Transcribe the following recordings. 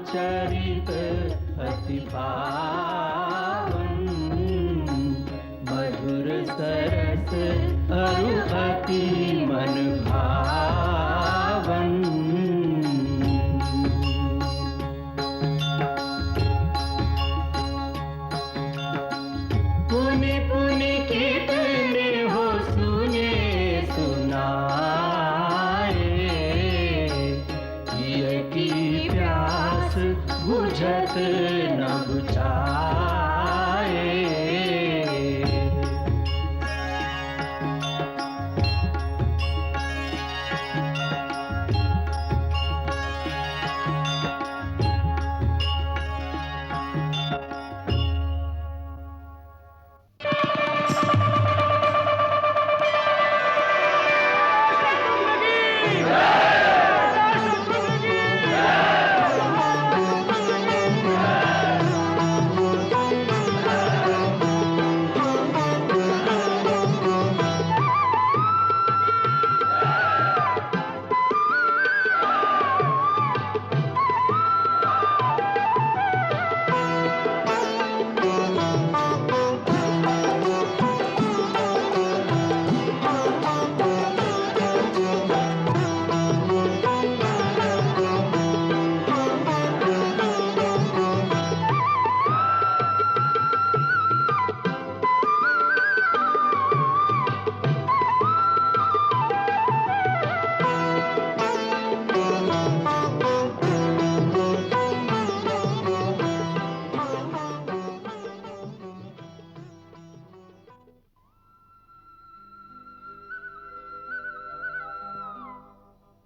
चरित अति पावन, मधुर सरस अरु अति मन भावन। पुनि पुनि कितने हो सुने सुनाए, ये की प्यास बुझत न बुझाए।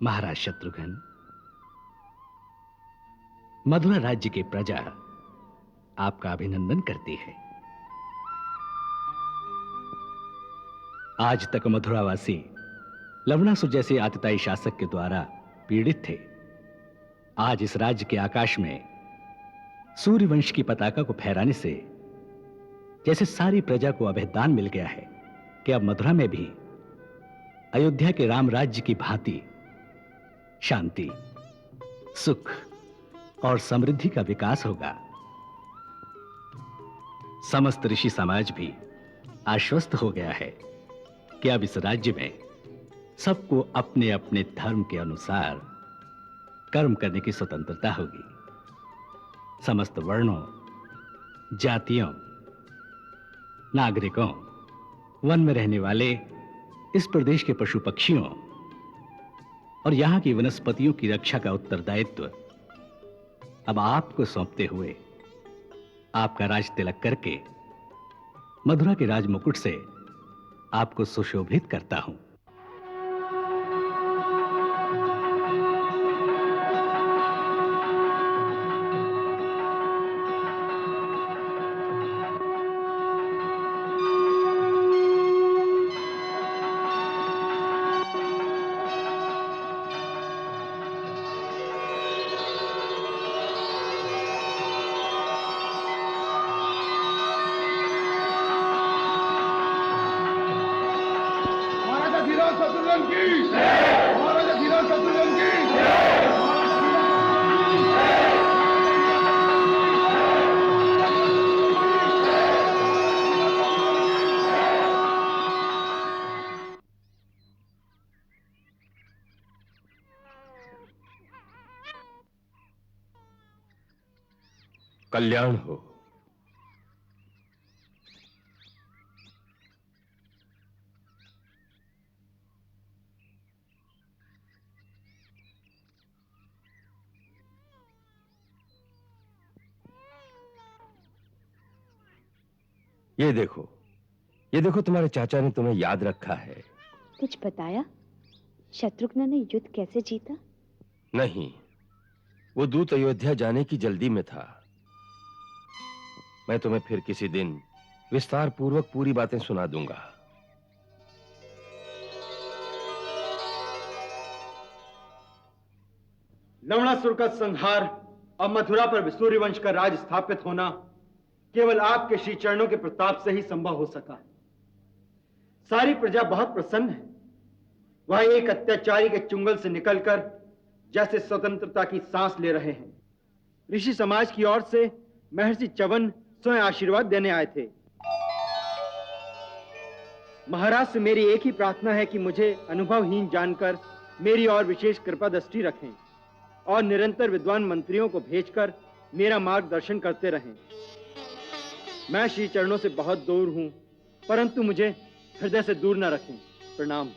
महाराज शत्रुघ्न, मथुरा राज्य की प्रजा आपका अभिनंदन करती है। आज तक मथुरावासी लवणासुर जैसे आतताई शासक के द्वारा पीड़ित थे। आज इस राज्य के आकाश में सूर्यवंश की पताका को फहराने से जैसे सारी प्रजा को अभय दान मिल गया है कि अब मथुरा में भी अयोध्या के राम राज्य की भांति शांति, सुख और समृद्धि का विकास होगा। समस्त ऋषि समाज भी आश्वस्त हो गया है कि अब इस राज्य में सबको अपने अपने धर्म के अनुसार कर्म करने की स्वतंत्रता होगी। समस्त वर्णों, जातियों, नागरिकों, वन में रहने वाले इस प्रदेश के पशु पक्षियों और यहां की वनस्पतियों की रक्षा का उत्तरदायित्व अब आपको सौंपते हुए आपका राज तिलक करके मथुरा के राजमुकुट से आपको सुशोभित करता हूं। कल्याण हो। ये देखो तुम्हारे चाचा ने तुम्हें याद रखा है। कुछ बताया? शत्रुघ्न ने युद्ध कैसे जीता? नहीं, वो दूत अयोध्या जाने की जल्दी में था। मैं तुम्हें फिर किसी दिन विस्तार पूर्वक पूरी बातें सुना दूंगा। लवणासुर का संहार और मथुरा पर सूर्यवंश का राज स्थापित होना केवल आपके श्री चरणों के प्रताप से ही संभव हो सका। सारी प्रजा बहुत प्रसन्न है। वह एक अत्याचारी के चुंगल से निकलकर जैसे स्वतंत्रता की सांस ले रहे हैं। ऋषि समाज की ओर से महर्षि च्यवन स्वयं आशीर्वाद देने आए थे। महाराज से मेरी एक ही प्रार्थना है कि मुझे अनुभवहीन जानकर मेरी और विशेष कृपा दृष्टि रखें और निरंतर विद्वान मंत्रियों को भेजकर मेरा मार्गदर्शन करते रहें। मैं श्री चरणों से बहुत दूर हूं, परंतु मुझे हृदय से दूर न रखें। प्रणाम।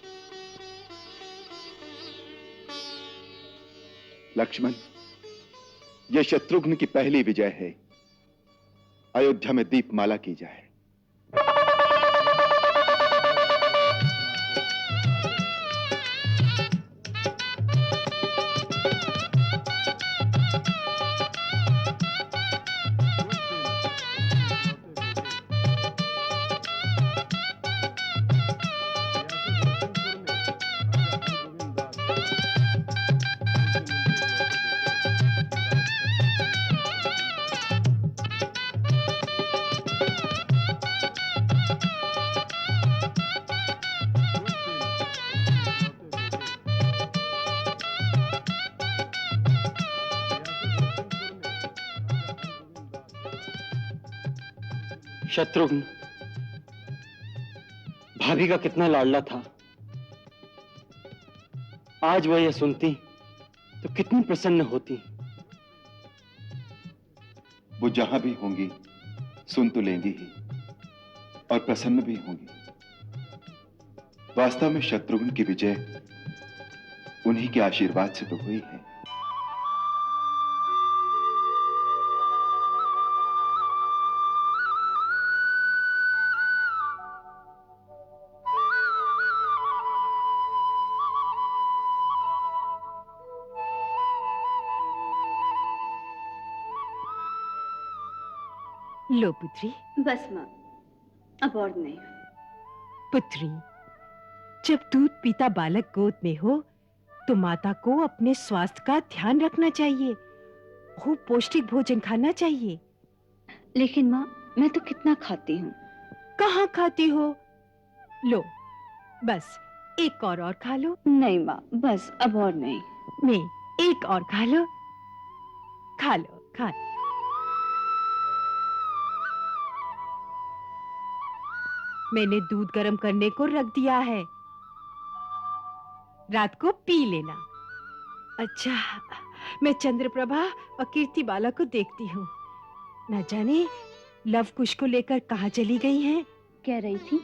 लक्ष्मण, यह शत्रुघ्न की पहली विजय है। अयोध्या में दीपमाला की जाए। शत्रुघ्न भाभी का कितना लाडला था। आज वह यह सुनती तो कितनी प्रसन्न होती। वो जहां भी होंगी सुन तो लेंगी ही और प्रसन्न भी होंगी। वास्तव में शत्रुघ्न की विजय उन्हीं के आशीर्वाद से तो हुई है। लो पुत्री। बस माँ, अब और नहीं। पुत्री, जब दूध पीता बालक गोद में हो तो माता को अपने स्वास्थ्य का ध्यान रखना चाहिए। खूब पौष्टिक भोजन खाना चाहिए। लेकिन माँ, मैं तो कितना खाती हूँ। कहाँ खाती हो? लो, बस एक और खा लो। नहीं माँ, बस अब और नहीं। मैं एक और खा लो। खा लो, खा लो। मैंने दूध गर्म करने को रख दिया है, रात को पी लेना। अच्छा, मैं चंद्रप्रभा और कीर्ति बाला को देखती हूँ। न जाने लव कुश को लेकर कहाँ चली गई हैं? कह रही थी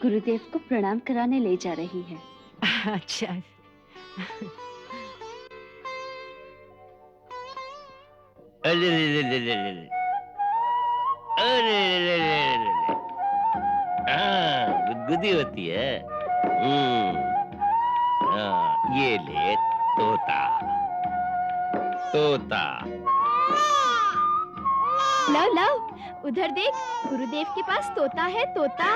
गुरुदेव को प्रणाम कराने ले जा रही है। अच्छा। गुदगुदी होती है। ये ले तोता। तोता लव लव, उधर देख, गुरुदेव के पास तोता है। तोता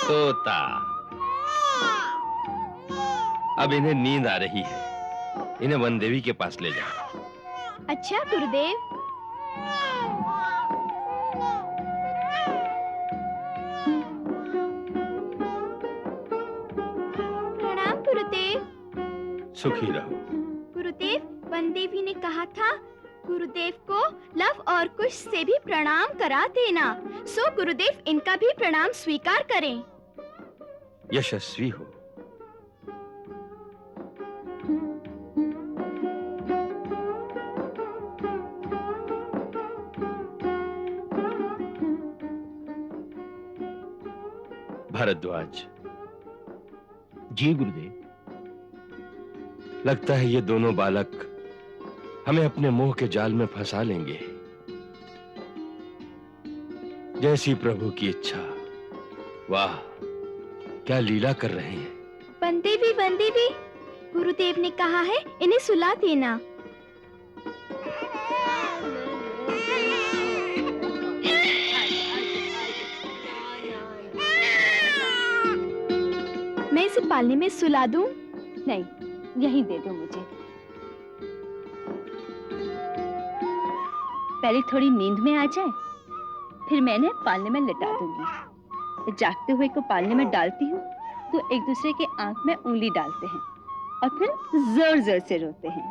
तोता। अब इन्हें नींद आ रही है, इन्हें वन देवी के पास ले जाओ। अच्छा गुरुदेव। प्रणाम गुरुदेव। सुखी रहो। गुरुदेव, वन देवी ने कहा था गुरुदेव को लव और कुश से भी प्रणाम करा देना। सो गुरुदेव इनका भी प्रणाम स्वीकार करें। यशस्वी हो। भारद्वाज। जी गुरुदेव। लगता है ये दोनों बालक हमें अपने मोह के जाल में फंसा लेंगे। जैसी प्रभु की इच्छा। वाह, क्या लीला कर रहे हैं। वन देवी, गुरुदेव ने कहा है इन्हें सुला देना। मैं इसे पालने में सुला दूं? नहीं, यही दे दो मुझे। पहले थोड़ी नींद में आ जाए, फिर मैं इन्हें पालने में लिटा दूंगी। जागते हुए को पालने में डालती हूँ तो एक दूसरे के आंख में उंगली डालते हैं और फिर जोर जोर से रोते हैं।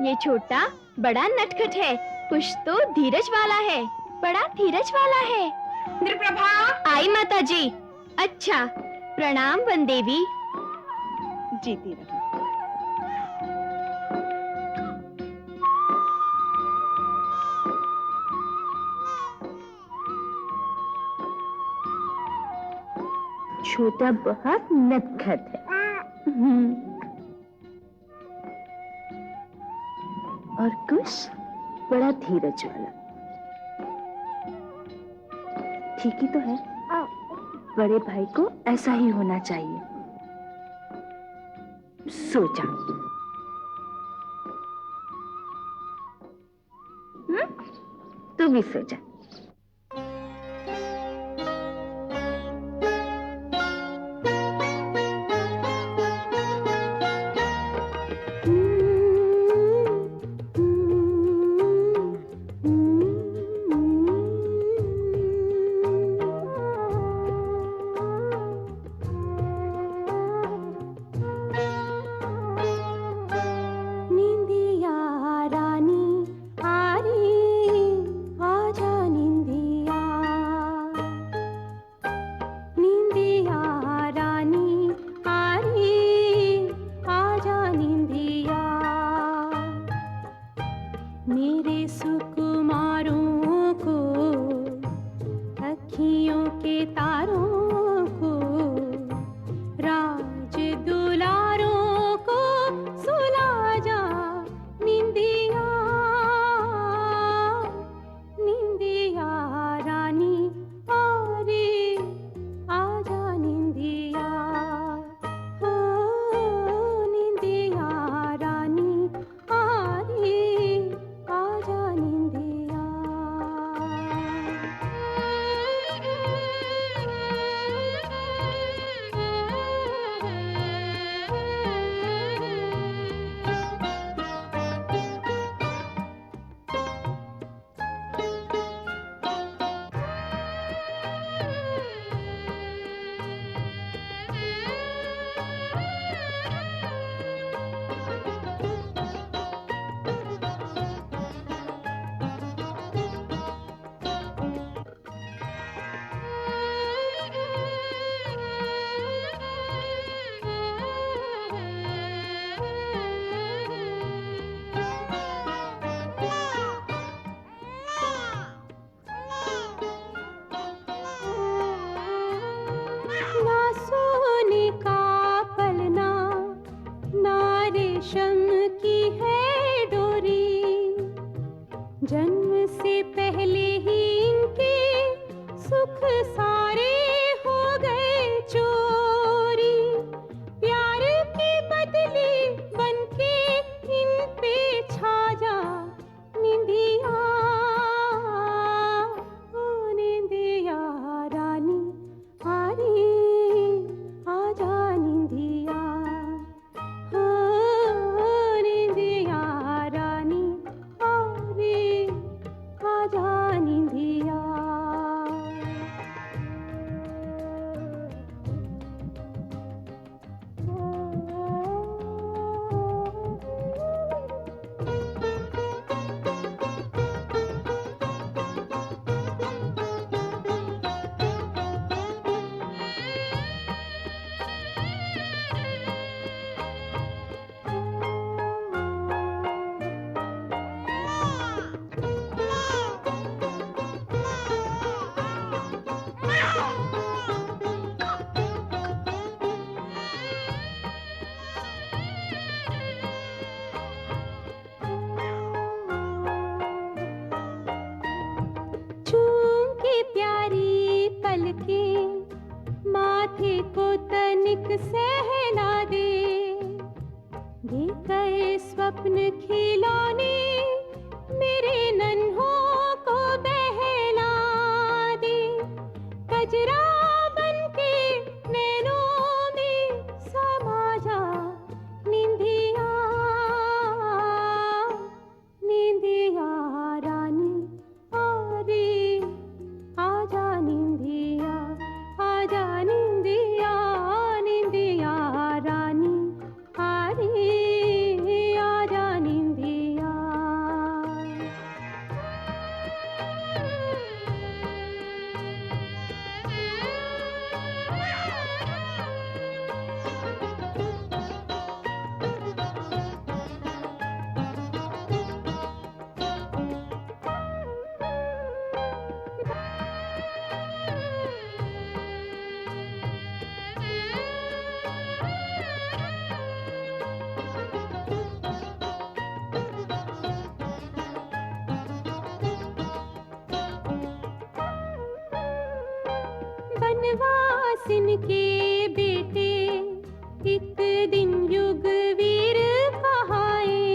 ये छोटा बड़ा नटखट है, कुछ तो धीरज वाला है, बड़ा धीरज वाला है। नृप्रभा आई माता जी। अच्छा, प्रणाम वनदेवी। जीती रहो। छोटा बहुत नटखट है और कुछ बड़ा धीरज वाला। ठीक ही तो है, बड़े भाई को ऐसा ही होना चाहिए। सो जा। तू भी सो जा। निंदिया रानी आ रे, आजा निंदिया। निंदिया रानी आ रे, आजा निंदिया। मेरे सुकुमारों को, अखियों के तारों को, राज दुलारों को सुला जा निंदिया। निंदिया रानी आ रे, आजा निंदिया। हो निंदिया रानी आ रे, आजा निंदिया। ना सोने का पलना, ना रेशम की है डोरी। जन्म से पहले ही इनके सुख सारे हो गए चोरी। प्यार की बदली बनके इन पे छा जा निंदिया। ओ निंदिया रानी आ रे, आजा निंदिया। हो निंदिया रानी आ रे, आजा निंदिया। चूम के प्यारी पलके माथे को तनिक सहला दे। देकर स्वप्न खिलौने मेरे नन्हों को बहला दे। कजरा बनके नैनों में समा जा निंदिया। निंदिया रानी आ रे, आजा निंदिया। आजा निंदिया, निंदिया रानी आ रे, आजा निंदिया। बनवासिन के बेटे एक दिन युगवीर कहाए,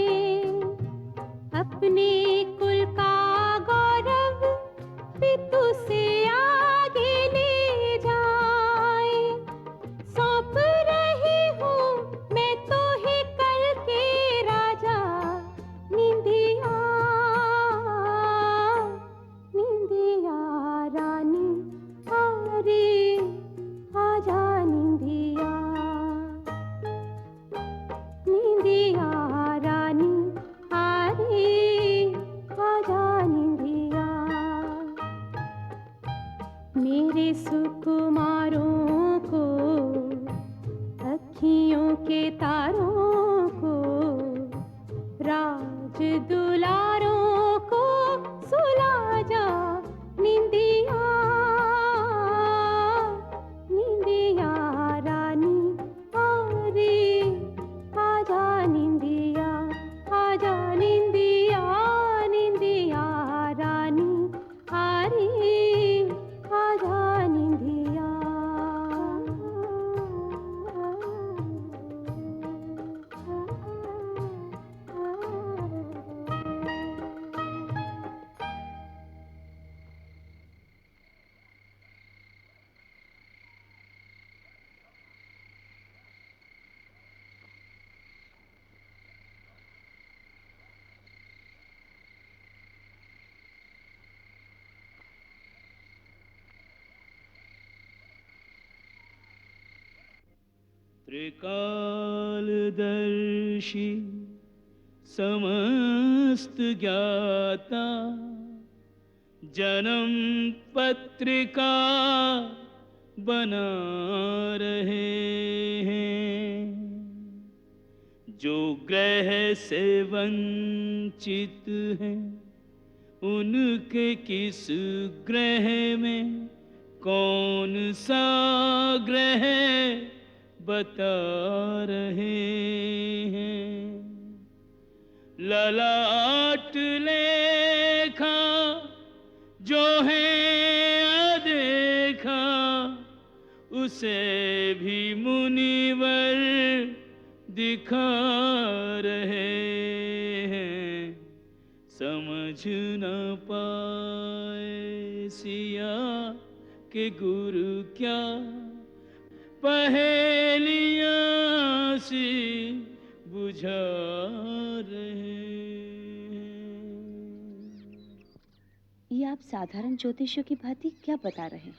अपने कुल का गौरव पितु से आगे ले जाए। सौंप रही हूँ मैं तो ही कल के राजा, निंदिया निंदिया रानी अरे आजा निंदिया, निंदिया रानी अरे आजा निंदिया। मेरे सुकुमारों को, अखियों के तारों को, राज दुलारों को सुला जा निंदिया, निंदिया रानी अरे आजा निंदिया, आजा निंदिया, निंदिया रानी अरे आजा निंदिया। त्रिकालदर्शी समस्त ज्ञाता, जन्म पत्रिका बना रहे हैं। जो ग्रह से वंचित हैं, उनके किस ग्रह में कौन सा ग्रह बता रहे हैं। ललाट लेखा जो है अदेखा, उसे भी मुनिवर दिखा रहे हैं। समझ न पाए सिया के गुरु क्या पहेलियां सी बुझा रहे हैं। ये आप साधारण ज्योतिषियों की भांति क्या बता रहे हैं?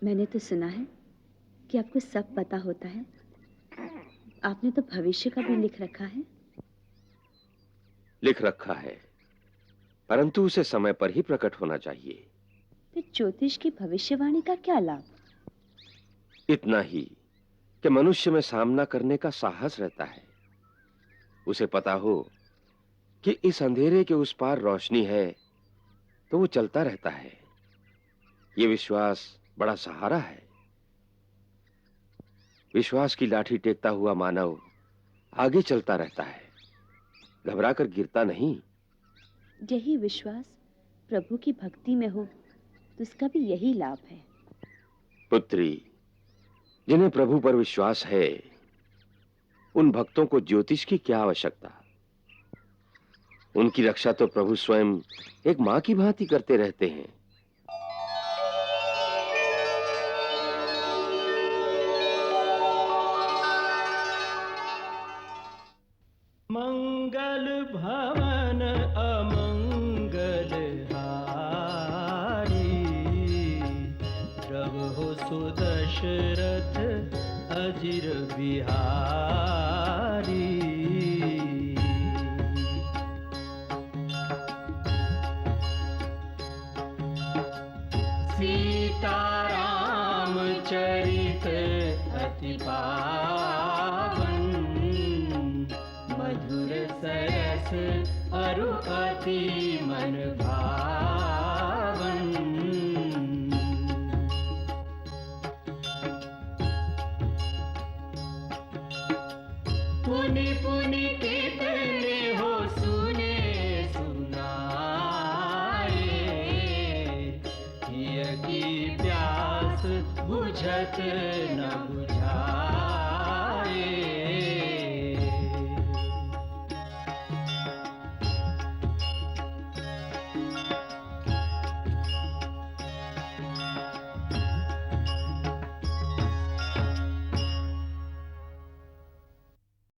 मैंने तो सुना है कि आपको सब पता होता है। आपने तो भविष्य का भी लिख रखा है। लिख रखा है, परंतु उसे समय पर ही प्रकट होना चाहिए। फिर ज्योतिष की भविष्यवाणी का क्या लाभ? इतना ही कि मनुष्य में सामना करने का साहस रहता है। उसे पता हो कि इस अंधेरे के उस पार रोशनी है, तो वो चलता रहता है। ये विश्वास बड़ा सहारा है। विश्वास की लाठी टेकता हुआ मानव आगे चलता रहता है, घबरा कर गिरता नहीं। यही विश्वास प्रभु की भक्ति में हो तो उसका भी यही लाभ है। पुत्री, जिन्हें प्रभु पर विश्वास है, उन भक्तों को ज्योतिष की क्या आवश्यकता। उनकी रक्षा तो प्रभु स्वयं एक मां की भांति करते रहते हैं। मंगल भवन अमंगल हारी, प्रभु सुदशरथ अजिर बिहारी। सीताराम चरित अति पावन, मधुर सरस अरु अति मन भावन। पुनि पुनि कितने हो सुने सुनाए, किए की प्यास बुझत न बुझा